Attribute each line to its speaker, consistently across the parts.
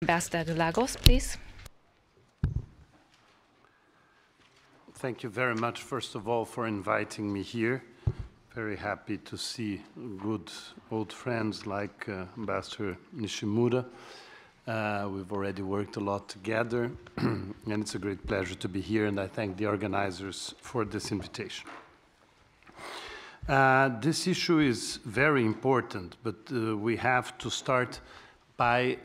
Speaker 1: Ambassador de Lagos, please.
Speaker 2: Thank you very much, first of all, for inviting me here. Very happy to see good old friends like Ambassador Nishimura. We've already worked a lot together, and it's a great pleasure to be here, and I thank the organizers for this invitation. This issue is very important, but we have to start by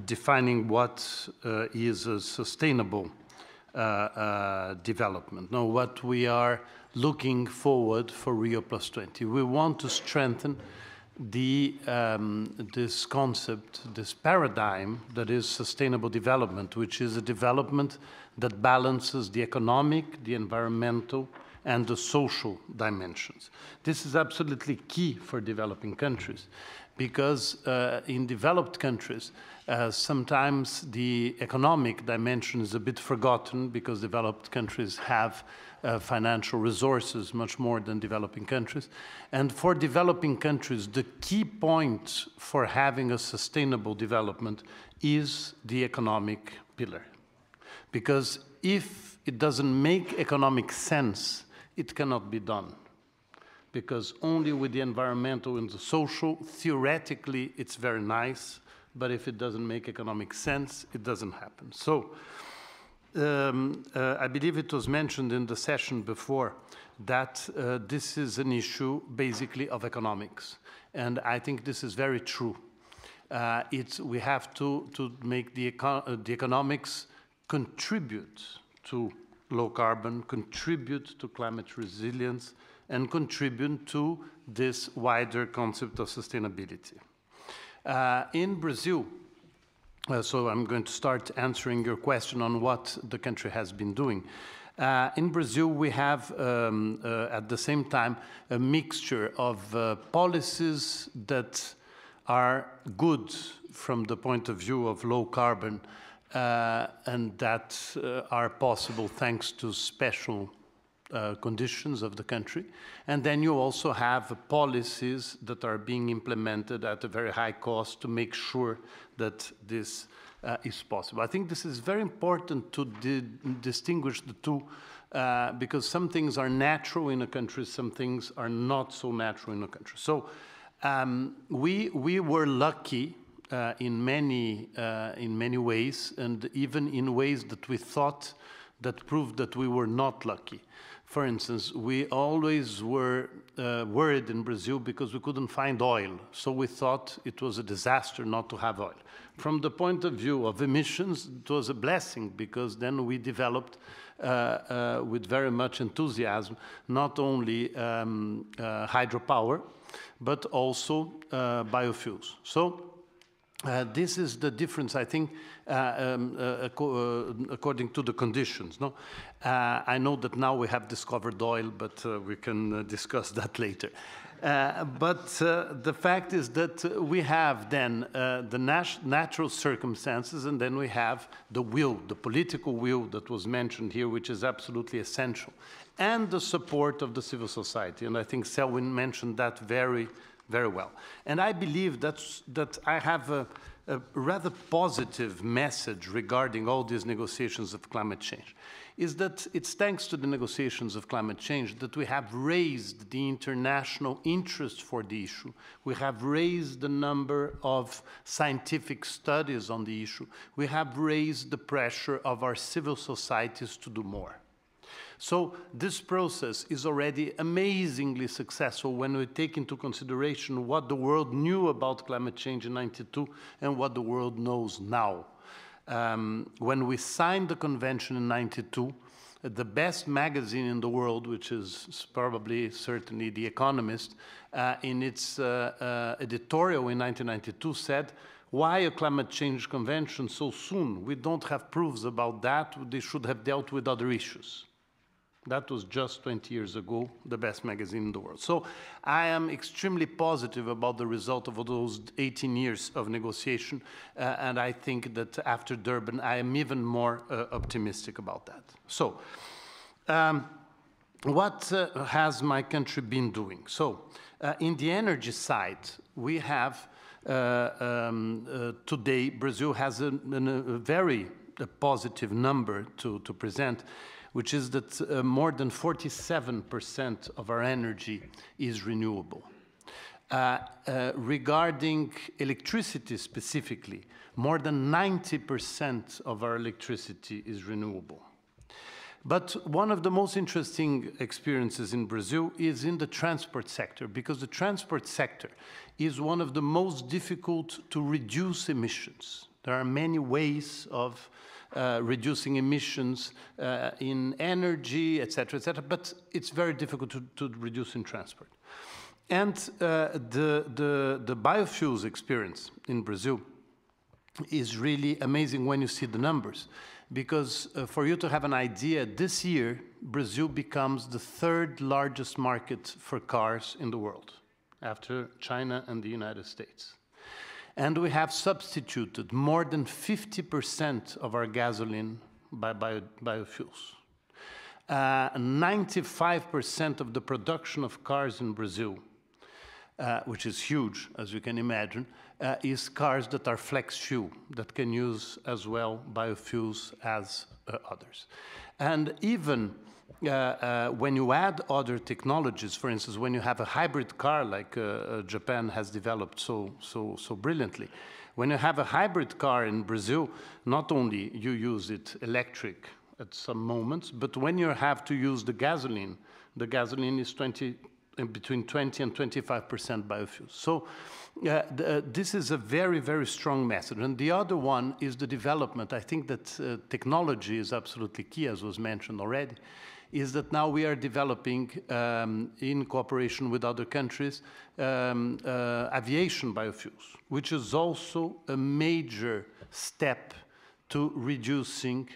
Speaker 2: defining what is a sustainable development. Now, what we are looking forward for Rio+20. We want to strengthen this concept, this paradigm that is sustainable development, which is a development that balances the economic, the environmental, and the social dimensions. This is absolutely key for developing countries because in developed countries, sometimes the economic dimension is a bit forgotten because developed countries have financial resources much more than developing countries. And for developing countries, the key point for having a sustainable development is the economic pillar. Because if it doesn't make economic sense, it cannot be done. Because only with the environmental and the social, theoretically, it's very nice, but if it doesn't make economic sense, it doesn't happen. So I believe it was mentioned in the session before that this is an issue basically of economics. And I think this is very true. We have to make the economics contribute to low carbon, contribute to climate resilience, and contribute to this wider concept of sustainability. In Brazil, so I'm going to start answering your question on what the country has been doing. In Brazil, we have, at the same time, a mixture of policies that are good from the point of view of low carbon and that are possible thanks to special conditions of the country. And then you also have policies that are being implemented at a very high cost to make sure that this is possible. I think this is very important to distinguish the two because some things are natural in a country, some things are not so natural in a country. So we were lucky in many ways, and even in ways that we thought that proved that we were not lucky. For instance, we always were worried in Brazil because we couldn't find oil. So we thought it was a disaster not to have oil. From the point of view of emissions, it was a blessing because then we developed with very much enthusiasm, not only hydropower, but also biofuels. So this is the difference, I think, according to the conditions. No? I know that now we have discovered oil, but we can discuss that later. But the fact is that we have then the natural circumstances, and then we have the will, the political will that was mentioned here, which is absolutely essential, and the support of the civil society. And I think Selwyn mentioned that very well. And I believe that I have a rather positive message regarding all these negotiations of climate change, is that it's thanks to the negotiations of climate change that we have raised the international interest for the issue. We have raised the number of scientific studies on the issue. We have raised the pressure of our civil societies to do more. So this process is already amazingly successful when we take into consideration what the world knew about climate change in '92 and what the world knows now. When we signed the convention in '92, the best magazine in the world, which is probably certainly The Economist, in its editorial in 1992 said, "Why a climate change convention so soon? We don't have proofs about that. They should have dealt with other issues." That was just 20 years ago, the best magazine in the world. So I am extremely positive about the result of those 18 years of negotiation, and I think that after Durban, I am even more optimistic about that. So what has my country been doing? So in the energy side, we have today Brazil has a very positive number to present, which is that more than 47% of our energy is renewable. Regarding electricity specifically, more than 90% of our electricity is renewable. But one of the most interesting experiences in Brazil is in the transport sector, because the transport sector is one of the most difficult to reduce emissions. There are many ways of reducing emissions in energy, et cetera, but it's very difficult to reduce in transport. And the biofuels experience in Brazil is really amazing when you see the numbers. Because for you to have an idea, this year, Brazil becomes the third largest market for cars in the world, after China and the United States. And we have substituted more than 50% of our gasoline by biofuels. 95% of the production of cars in Brazil, which is huge, as you can imagine, is cars that are flex fuel, that can use as well biofuels as others. And even when you add other technologies, for instance, when you have a hybrid car like Japan has developed so brilliantly, when you have a hybrid car in Brazil, not only you use it electric at some moments, but when you have to use the gasoline is between 20 and 25% biofuels. So this is a very, very strong message. And the other one is the development. I think that technology is absolutely key, as was mentioned already, is that now we are developing, in cooperation with other countries, aviation biofuels, which is also a major step to reducing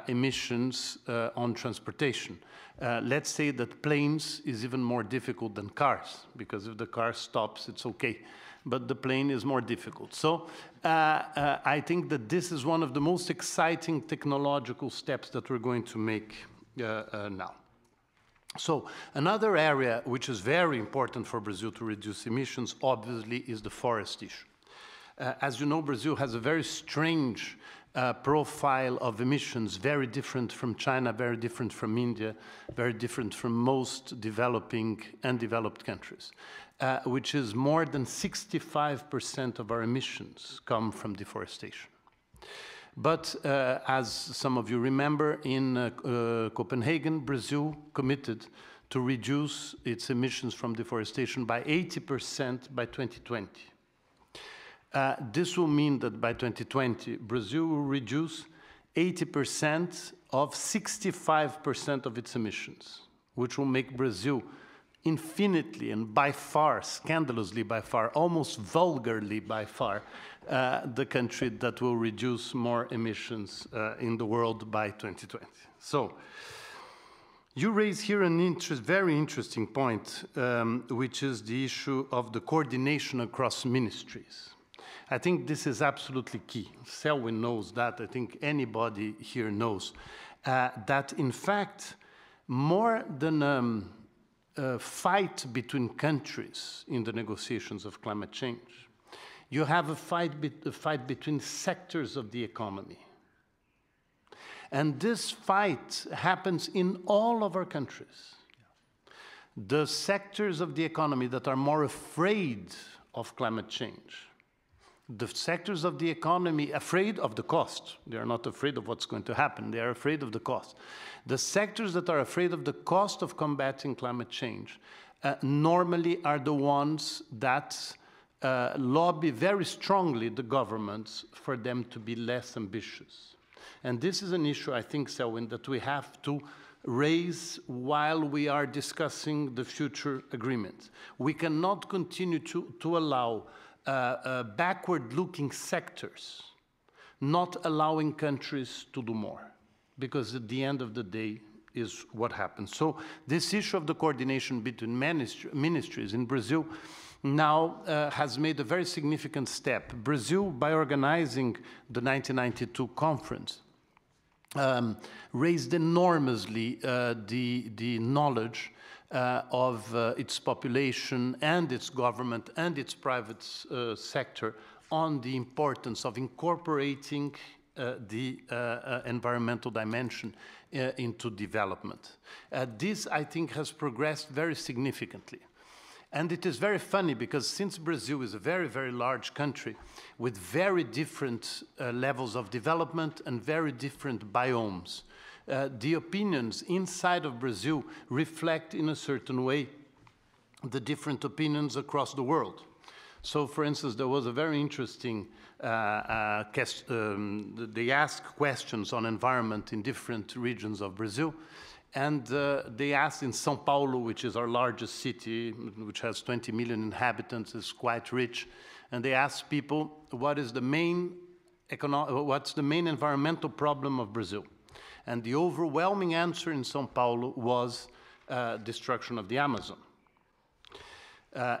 Speaker 2: emissions on transportation. Let's say that planes is even more difficult than cars, because if the car stops, it's okay. But the plane is more difficult. So I think that this is one of the most exciting technological steps that we're going to make now. So another area which is very important for Brazil to reduce emissions, obviously, is the forest issue. As you know, Brazil has a very strange profile of emissions, very different from China, very different from India, very different from most developing and developed countries, which is more than 65% of our emissions come from deforestation. But as some of you remember, in Copenhagen, Brazil committed to reduce its emissions from deforestation by 80% by 2020. This will mean that by 2020, Brazil will reduce 80% of 65% of its emissions, which will make Brazil infinitely and by far, scandalously by far, almost vulgarly by far, the country that will reduce more emissions in the world by 2020. So, you raise here an very interesting point, which is the issue of the coordination across ministries. I think this is absolutely key. Selwyn knows that. I think anybody here knows that, in fact, more than a fight between countries in the negotiations of climate change, you have a fight between sectors of the economy. And this fight happens in all of our countries. The sectors of the economy that are more afraid of climate change, the sectors of the economy afraid of the cost. They are not afraid of what's going to happen. They are afraid of the cost. The sectors that are afraid of the cost of combating climate change normally are the ones that lobby very strongly the governments for them to be less ambitious. And this is an issue, I think, Selwyn, that we have to raise while we are discussing the future agreements. We cannot continue to allow backward-looking sectors not allowing countries to do more, because at the end of the day is what happens. So this issue of the coordination between ministries in Brazil now has made a very significant step. Brazil, by organizing the 1992 conference, raised enormously the knowledge of its population and its government and its private sector on the importance of incorporating the environmental dimension into development. This, I think, has progressed very significantly. And it is very funny because since Brazil is a very, very large country with very different levels of development and very different biomes, the opinions inside of Brazil reflect in a certain way the different opinions across the world. So, for instance, there was a very interesting, they asked questions on environment in different regions of Brazil, and they asked in São Paulo, which is our largest city, which has 20 million inhabitants, is quite rich, and they asked people, what's the main environmental problem of Brazil? And the overwhelming answer in São Paulo was destruction of the Amazon.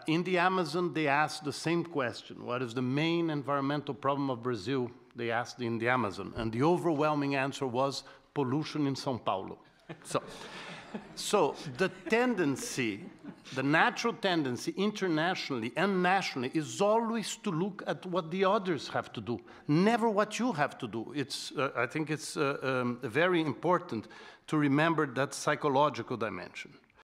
Speaker 2: In the Amazon, they asked the same question. What is the main environmental problem of Brazil? They asked in the Amazon. And the overwhelming answer was pollution in São Paulo. So the tendency, the natural tendency internationally and nationally is always to look at what the others have to do, never what you have to do. I think it's very important to remember that psychological dimension.